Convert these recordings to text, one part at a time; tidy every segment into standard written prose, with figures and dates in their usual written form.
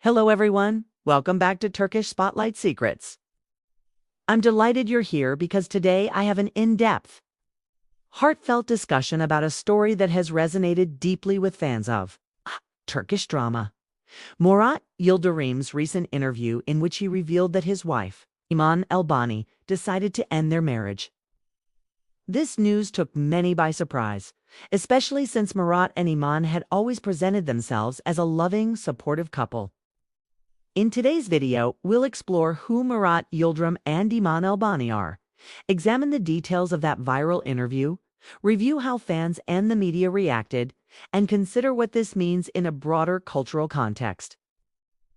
Hello everyone, welcome back to Turkish Spotlight Secrets. I'm delighted you're here because today I have an in-depth, heartfelt discussion about a story that has resonated deeply with fans of Turkish drama. Murat Yildirim's recent interview in which he revealed that his wife, Iman Elbani, decided to end their marriage. This news took many by surprise, especially since Murat and Iman had always presented themselves as a loving, supportive couple. In today's video, we'll explore who Murat Yildirim and Iman Elbani are, examine the details of that viral interview, review how fans and the media reacted, and consider what this means in a broader cultural context.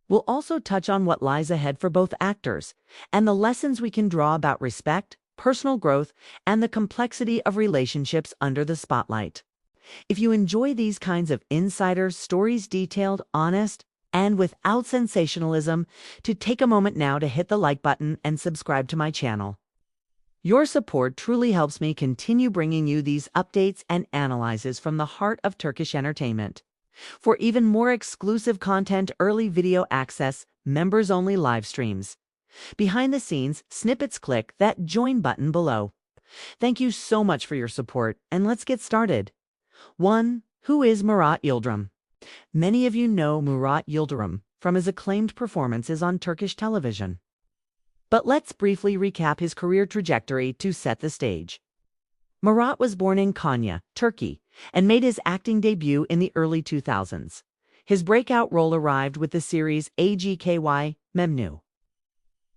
We'll also touch on what lies ahead for both actors, and the lessons we can draw about respect, personal growth, and the complexity of relationships under the spotlight. If you enjoy these kinds of insider stories, detailed, honest, and without sensationalism, to take a moment now to hit the like button and subscribe to my channel. Your support truly helps me continue bringing you these updates and analyses from the heart of Turkish entertainment. For even more exclusive content, early video access, members-only live streams, behind-the-scenes snippets, click that join button below. Thank you so much for your support, and let's get started. 1. Who is Murat Yildirim? Many of you know Murat Yildirim from his acclaimed performances on Turkish television. But let's briefly recap his career trajectory to set the stage. Murat was born in Konya, Turkey, and made his acting debut in the early 2000s. His breakout role arrived with the series AGKY Memnu,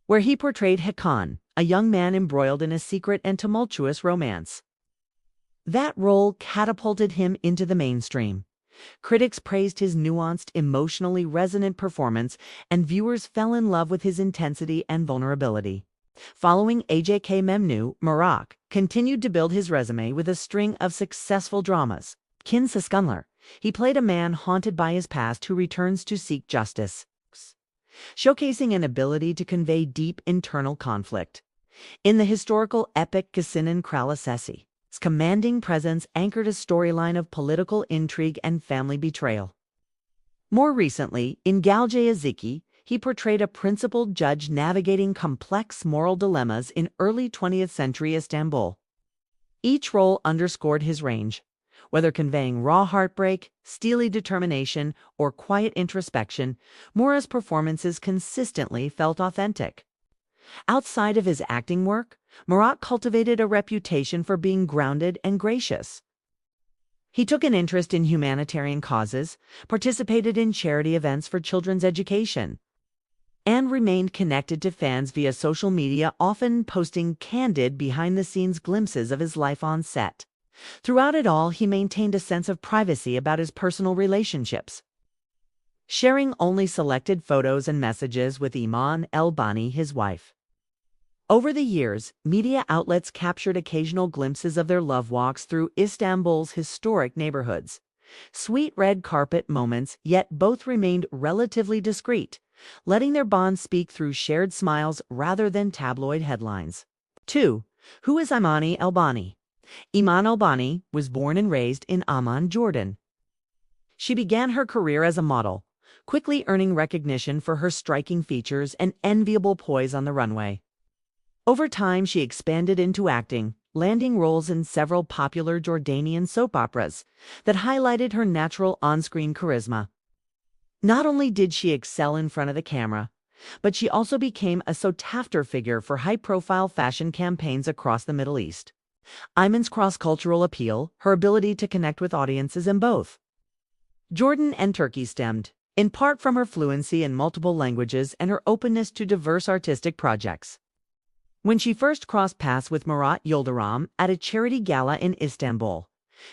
where he portrayed Hakan, a young man embroiled in a secret and tumultuous romance. That role catapulted him into the mainstream. Critics praised his nuanced, emotionally resonant performance, and viewers fell in love with his intensity and vulnerability. Following AJK Memnu, Murat continued to build his resume with a string of successful dramas. Kinsa Skunler, he played a man haunted by his past who returns to seek justice, showcasing an ability to convey deep internal conflict. In the historical epic Kasının Kraliçesi, his commanding presence anchored a storyline of political intrigue and family betrayal. More recently, in Geleceğe Zeki, he portrayed a principled judge navigating complex moral dilemmas in early 20th century Istanbul. Each role underscored his range, whether conveying raw heartbreak, steely determination, or quiet introspection. Murat's performances consistently felt authentic. Outside of his acting work, Murat cultivated a reputation for being grounded and gracious. He took an interest in humanitarian causes, participated in charity events for children's education, and remained connected to fans via social media, often posting candid behind-the-scenes glimpses of his life on set. Throughout it all, he maintained a sense of privacy about his personal relationships, sharing only selected photos and messages with Iman Elbani, his wife. Over the years, media outlets captured occasional glimpses of their love walks through Istanbul's historic neighborhoods. Sweet red carpet moments, yet both remained relatively discreet, letting their bond speak through shared smiles rather than tabloid headlines. 2. Who is Iman Elbani? Iman Elbani was born and raised in Amman, Jordan. She began her career as a model, quickly earning recognition for her striking features and enviable poise on the runway. Over time, she expanded into acting, landing roles in several popular Jordanian soap operas that highlighted her natural on-screen charisma. Not only did she excel in front of the camera, but she also became a sought-after figure for high-profile fashion campaigns across the Middle East. Iman's cross-cultural appeal, her ability to connect with audiences in both Jordan and Turkey, stemmed in part from her fluency in multiple languages and her openness to diverse artistic projects. When she first crossed paths with Murat Yildirim at a charity gala in Istanbul,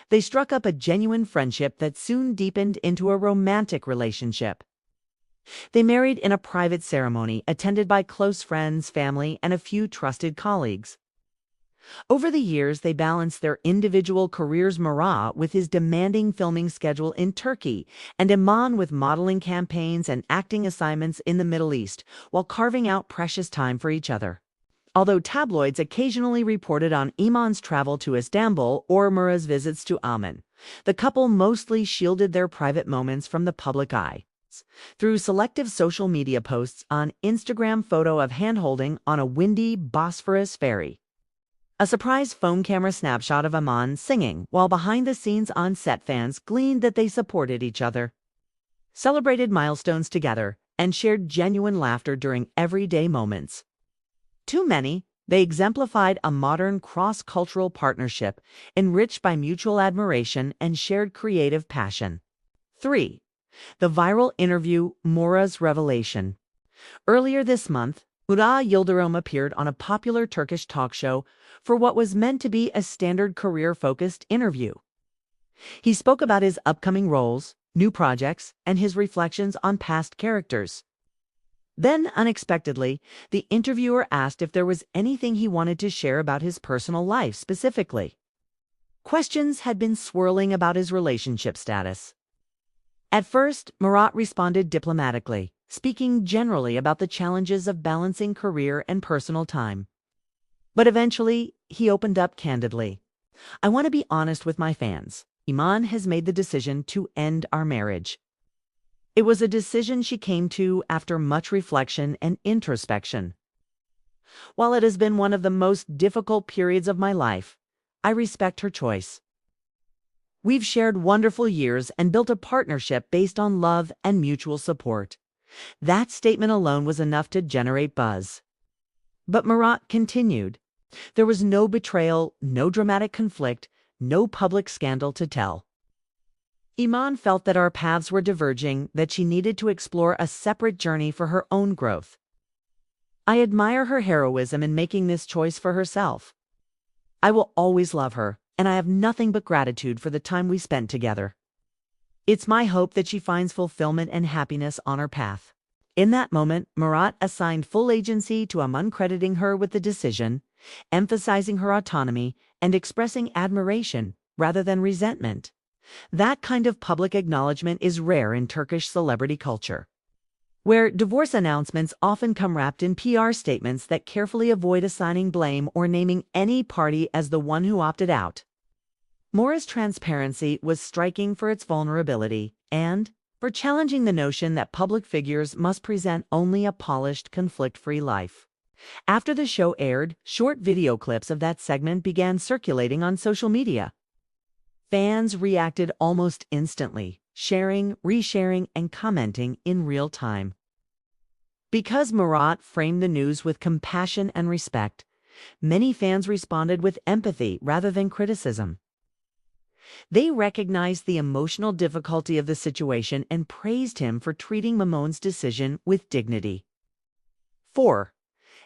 they struck up a genuine friendship that soon deepened into a romantic relationship. They married in a private ceremony attended by close friends, family, and a few trusted colleagues. Over the years, they balanced their individual careers, Murat with his demanding filming schedule in Turkey, and Iman with modeling campaigns and acting assignments in the Middle East, while carving out precious time for each other. Although tabloids occasionally reported on Iman's travel to Istanbul or Murat's visits to Amman, the couple mostly shielded their private moments from the public eye. through selective social media posts on Instagram photo of handholding on a windy Bosphorus ferry. A surprise phone camera snapshot of Iman singing, while behind the scenes on set fans gleaned that they supported each other, celebrated milestones together, and shared genuine laughter during everyday moments. To many, they exemplified a modern cross-cultural partnership enriched by mutual admiration and shared creative passion. 3. The viral interview Mora's Revelation. Earlier this month, Murat Yildirim appeared on a popular Turkish talk show for what was meant to be a standard career-focused interview. He spoke about his upcoming roles, new projects, and his reflections on past characters. Then, unexpectedly, the interviewer asked if there was anything he wanted to share about his personal life specifically. Questions had been swirling about his relationship status. At first, Murat responded diplomatically, speaking generally about the challenges of balancing career and personal time. But eventually, he opened up candidly. "I want to be honest with my fans. Iman has made the decision to end our marriage. It was a decision she came to after much reflection and introspection. While it has been one of the most difficult periods of my life, I respect her choice. We've shared wonderful years and built a partnership based on love and mutual support." That statement alone was enough to generate buzz. But Murat continued. There was no betrayal, no dramatic conflict, no public scandal to tell. Iman felt that our paths were diverging, that she needed to explore a separate journey for her own growth. I admire her heroism in making this choice for herself. I will always love her, and I have nothing but gratitude for the time we spent together. It's my hope that she finds fulfillment and happiness on her path. In that moment, Murat assigned full agency to Iman, crediting her with the decision, emphasizing her autonomy, and expressing admiration rather than resentment. That kind of public acknowledgement is rare in Turkish celebrity culture, where divorce announcements often come wrapped in PR statements that carefully avoid assigning blame or naming any party as the one who opted out. Mora's transparency was striking for its vulnerability and for challenging the notion that public figures must present only a polished, conflict-free life. After the show aired, short video clips of that segment began circulating on social media. Fans reacted almost instantly, sharing, resharing, and commenting in real time. Because Murat framed the news with compassion and respect, many fans responded with empathy rather than criticism. They recognized the emotional difficulty of the situation and praised him for treating Iman's decision with dignity. 4.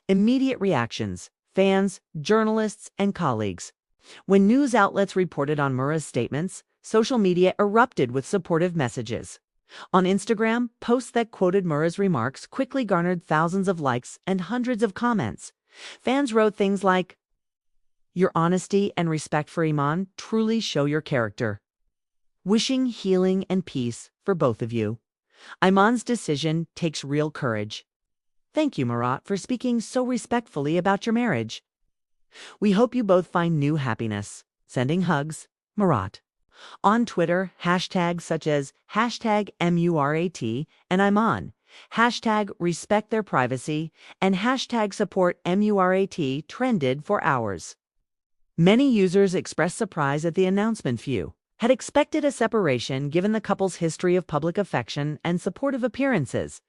Immediate reactions: fans, journalists, and colleagues. When news outlets reported on Murat's statements, social media erupted with supportive messages. On Instagram, posts that quoted Murat's remarks quickly garnered thousands of likes and hundreds of comments. Fans wrote things like, "Your honesty and respect for Iman truly show your character. Wishing healing and peace for both of you. Iman's decision takes real courage. Thank you, Murat, for speaking so respectfully about your marriage. We hope you both find new happiness. Sending hugs, Murat." On Twitter, hashtags such as #MURAT and Iman, #respect their privacy, and #support MURAT trended for hours. Many users expressed surprise at the announcement. Few had expected a separation given the couple's history of public affection and supportive appearances.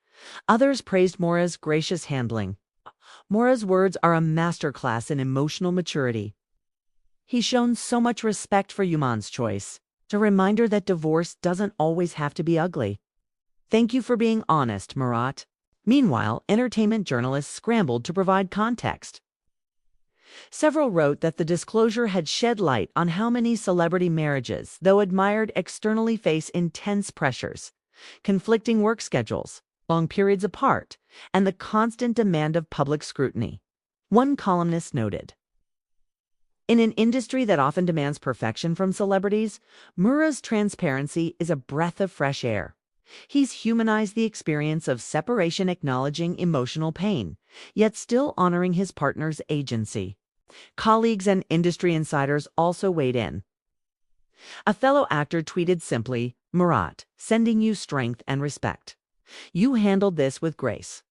Others praised Mora's gracious handling. Mora's words are a masterclass in emotional maturity. He's shown so much respect for Iman's choice. It's a reminder that divorce doesn't always have to be ugly. Thank you for being honest, Murat. Meanwhile, entertainment journalists scrambled to provide context. Several wrote that the disclosure had shed light on how many celebrity marriages, though admired externally, face intense pressures, conflicting work schedules, long periods apart, and the constant demand of public scrutiny. One columnist noted, "In an industry that often demands perfection from celebrities, Murat's transparency is a breath of fresh air. He's humanized the experience of separation, acknowledging emotional pain, yet still honoring his partner's agency." Colleagues and industry insiders also weighed in. A fellow actor tweeted simply, "Murat, sending you strength and respect." You handled this with grace."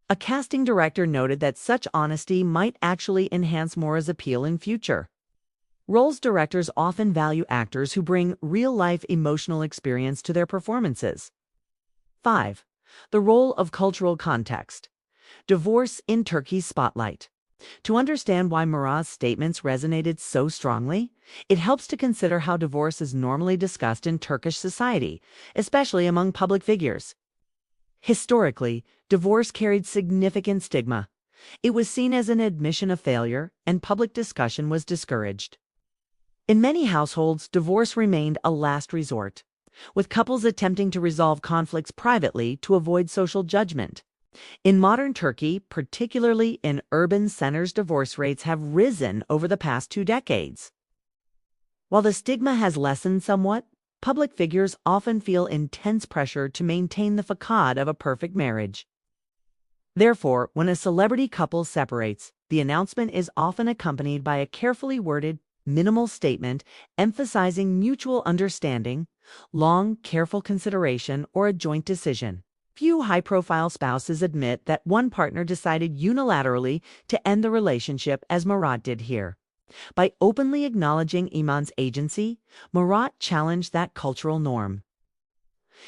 A casting director noted that such honesty might actually enhance Mora's appeal in future roles. Directors often value actors who bring real-life emotional experience to their performances. 5. The role of cultural context. Divorce in Turkey's spotlight. To understand why Murat's statements resonated so strongly, it helps to consider how divorce is normally discussed in Turkish society, especially among public figures. Historically, divorce carried significant stigma. It was seen as an admission of failure, and public discussion was discouraged. In many households, divorce remained a last resort, with couples attempting to resolve conflicts privately to avoid social judgment. In modern Turkey, particularly in urban centers, divorce rates have risen over the past 2 decades. While the stigma has lessened somewhat, public figures often feel intense pressure to maintain the facade of a perfect marriage. Therefore, when a celebrity couple separates, the announcement is often accompanied by a carefully worded, minimal statement emphasizing mutual understanding, long, careful consideration, or a joint decision. Few high-profile spouses admit that one partner decided unilaterally to end the relationship as Murat did here. By openly acknowledging Iman's agency, Murat challenged that cultural norm.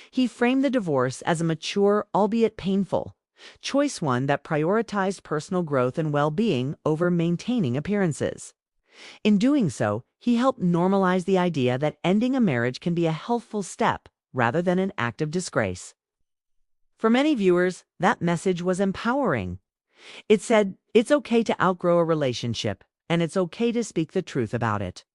He framed the divorce as a mature, albeit painful, choice, one that prioritized personal growth and well-being over maintaining appearances. In doing so, he helped normalize the idea that ending a marriage can be a healthful step rather than an act of disgrace. For many viewers, that message was empowering. It said, it's okay to outgrow a relationship, and it's okay to speak the truth about it.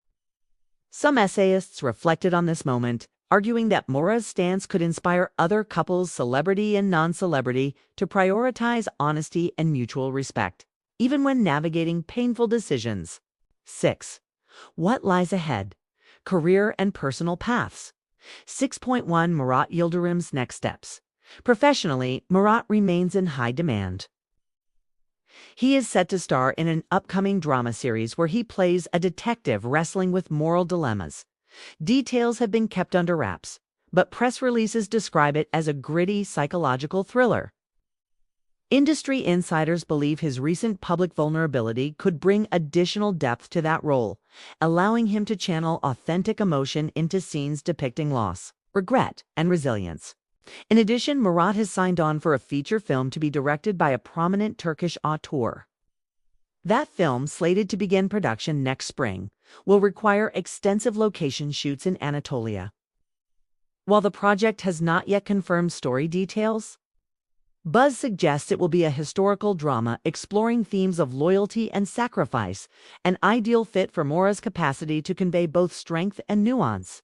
Some essayists reflected on this moment, arguing that Murat's stance could inspire other couples, celebrity and non-celebrity, to prioritize honesty and mutual respect, even when navigating painful decisions. 6. What lies ahead? Career and personal paths. 6.1 Murat Yıldırım's next steps. Professionally, Murat remains in high demand. He is set to star in an upcoming drama series where he plays a detective wrestling with moral dilemmas. Details have been kept under wraps, but press releases describe it as a gritty psychological thriller. Industry insiders believe his recent public vulnerability could bring additional depth to that role, allowing him to channel authentic emotion into scenes depicting loss, regret, and resilience. In addition, Murat has signed on for a feature film to be directed by a prominent Turkish auteur. That film, slated to begin production next spring, will require extensive location shoots in Anatolia. While the project has not yet confirmed story details, buzz suggests it will be a historical drama exploring themes of loyalty and sacrifice, an ideal fit for Murat's capacity to convey both strength and nuance.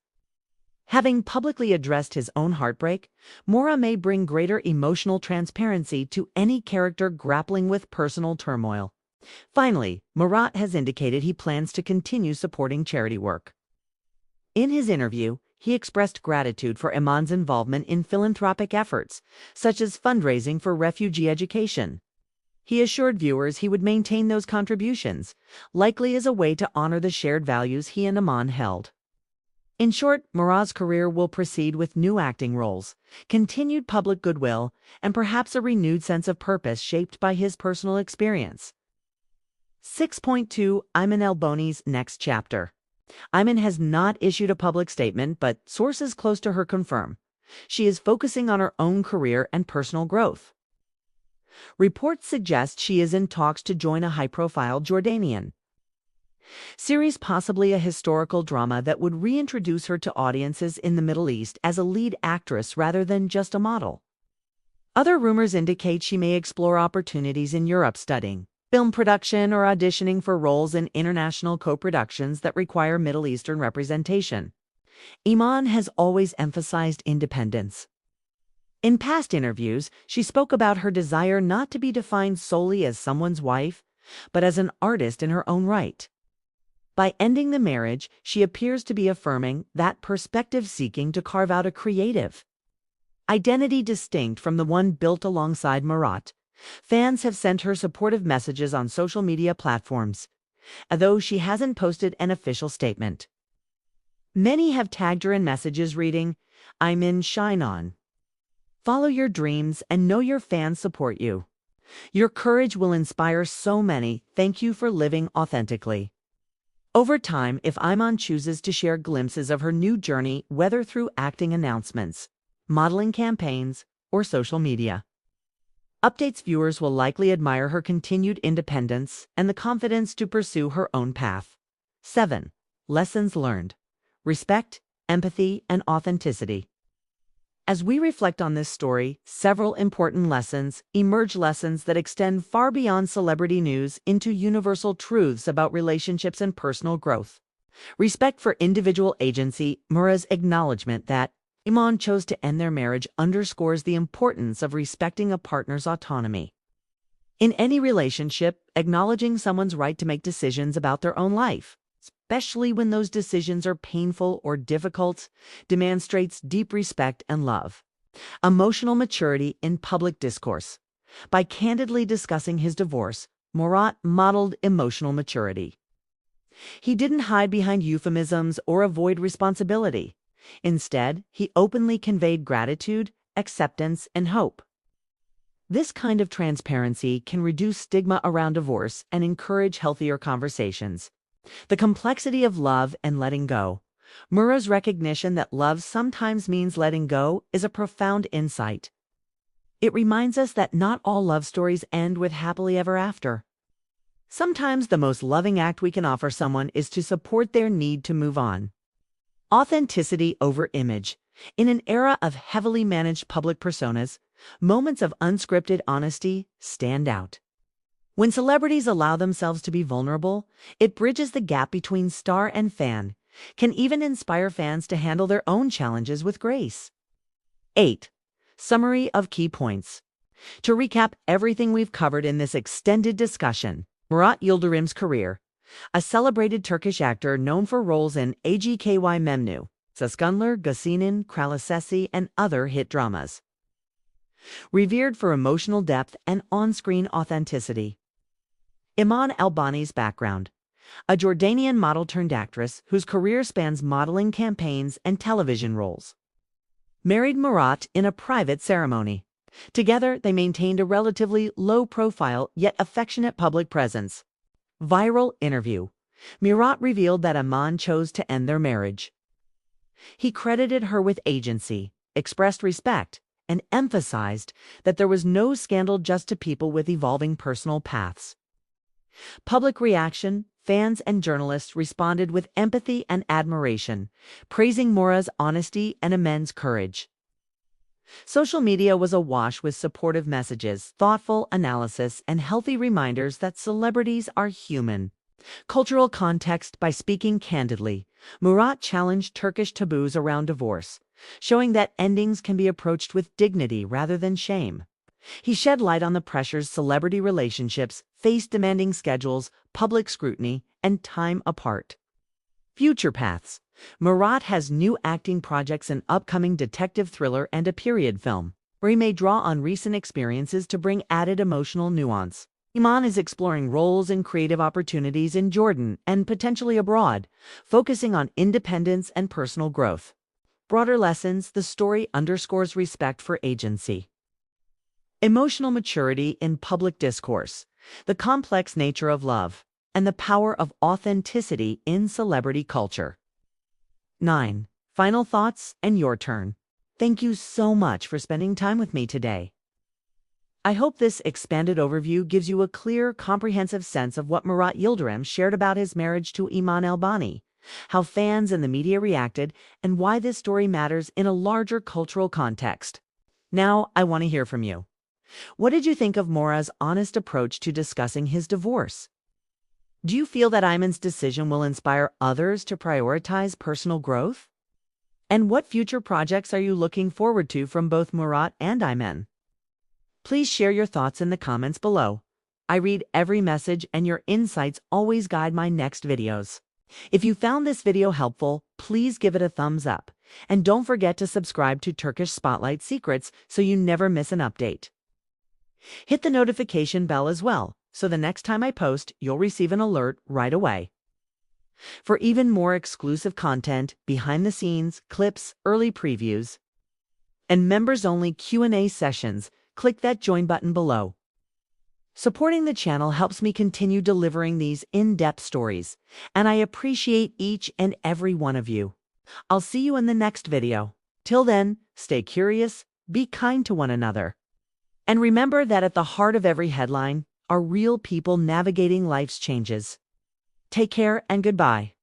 Having publicly addressed his own heartbreak, Murat may bring greater emotional transparency to any character grappling with personal turmoil. Finally, Murat has indicated he plans to continue supporting charity work. In his interview, he expressed gratitude for Iman's involvement in philanthropic efforts, such as fundraising for refugee education. He assured viewers he would maintain those contributions, likely as a way to honor the shared values he and Iman held. In short, Murat's career will proceed with new acting roles, continued public goodwill, and perhaps a renewed sense of purpose shaped by his personal experience. 6.2 Iman Elbowny's next chapter. Iman has not issued a public statement, but sources close to her confirm she is focusing on her own career and personal growth. Reports suggest she is in talks to join a high-profile Jordanian series, possibly a historical drama that would reintroduce her to audiences in the Middle East as a lead actress rather than just a model. Other rumors indicate she may explore opportunities in Europe, studying film production or auditioning for roles in international co-productions that require Middle Eastern representation. Iman has always emphasized independence. In past interviews, she spoke about her desire not to be defined solely as someone's wife, but as an artist in her own right. By ending the marriage, she appears to be affirming that perspective, seeking to carve out a creative identity distinct from the one built alongside Murat. Fans have sent her supportive messages on social media platforms, although she hasn't posted an official statement. Many have tagged her in messages reading, "I'm in, shine on." Follow your dreams and know your fans support you. Your courage will inspire so many. Thank you for living authentically. Over time, if Iman chooses to share glimpses of her new journey, whether through acting announcements, modeling campaigns, or social media, updates, viewers will likely admire her continued independence and the confidence to pursue her own path. 7. Lessons learned. Respect, empathy, and authenticity. As we reflect on this story, several important lessons emerge, lessons that extend far beyond celebrity news into universal truths about relationships and personal growth. Respect for individual agency. Mura's acknowledgement that Iman chose to end their marriage underscores the importance of respecting a partner's autonomy. In any relationship, acknowledging someone's right to make decisions about their own life, especially when those decisions are painful or difficult, demonstrates deep respect and love. Emotional maturity in public discourse. By candidly discussing his divorce, Murat modeled emotional maturity. He didn't hide behind euphemisms or avoid responsibility. Instead, he openly conveyed gratitude, acceptance, and hope. This kind of transparency can reduce stigma around divorce and encourage healthier conversations. The complexity of love and letting go. Mura's recognition that love sometimes means letting go is a profound insight. It reminds us that not all love stories end with happily ever after. Sometimes the most loving act we can offer someone is to support their need to move on. Authenticity over image. In an era of heavily managed public personas, moments of unscripted honesty stand out. When celebrities allow themselves to be vulnerable, it bridges the gap between star and fan, can even inspire fans to handle their own challenges with grace. 8. Summary of key points. To recap everything we've covered in this extended discussion, Murat Yildirim's career. A celebrated Turkish actor known for roles in AGKY Memnu, Saskunlar, Gasinin, Kraliçesi, and other hit dramas. Revered for emotional depth and on-screen authenticity. Iman Albani's background. A Jordanian model-turned-actress whose career spans modeling campaigns and television roles. Married Murat in a private ceremony. Together, they maintained a relatively low-profile yet affectionate public presence. Viral interview. Murat revealed that Iman chose to end their marriage. He credited her with agency, expressed respect, and emphasized that there was no scandal, just to people with evolving personal paths. Public reaction. Fans and journalists responded with empathy and admiration, praising Mura's honesty and Iman's courage. Social media was awash with supportive messages, thoughtful analysis, and healthy reminders that celebrities are human. Cultural context. By speaking candidly, Murat challenged Turkish taboos around divorce, showing that endings can be approached with dignity rather than shame. He shed light on the pressures celebrity relationships face, demanding schedules, public scrutiny, and time apart. Future paths. Murat has new acting projects, an upcoming detective thriller and a period film, where he may draw on recent experiences to bring added emotional nuance. Iman is exploring roles and creative opportunities in Jordan and potentially abroad, focusing on independence and personal growth. Broader lessons. The story underscores respect for agency. Emotional maturity in public discourse. The complex nature of love, and the power of authenticity in celebrity culture. 9. Final thoughts, and your turn. Thank you so much for spending time with me today. I hope this expanded overview gives you a clear, comprehensive sense of what Murat Yildirim shared about his marriage to Iman Albani, how fans and the media reacted, and why this story matters in a larger cultural context. Now, I want to hear from you. What did you think of Murat's honest approach to discussing his divorce? Do you feel that Iman's decision will inspire others to prioritize personal growth? And what future projects are you looking forward to from both Murat and Iman? Please share your thoughts in the comments below. I read every message, and your insights always guide my next videos. If you found this video helpful, please give it a thumbs up. And don't forget to subscribe to Turkish Spotlight Secrets so you never miss an update. Hit the notification bell as well, so the next time I post, you'll receive an alert right away. For even more exclusive content, behind the scenes, clips, early previews, and members-only Q&A sessions, click that join button below. Supporting the channel helps me continue delivering these in-depth stories, and I appreciate each and every one of you. I'll see you in the next video. Till then, stay curious, be kind to one another, and remember that at the heart of every headline are real people navigating life's changes. Take care and goodbye.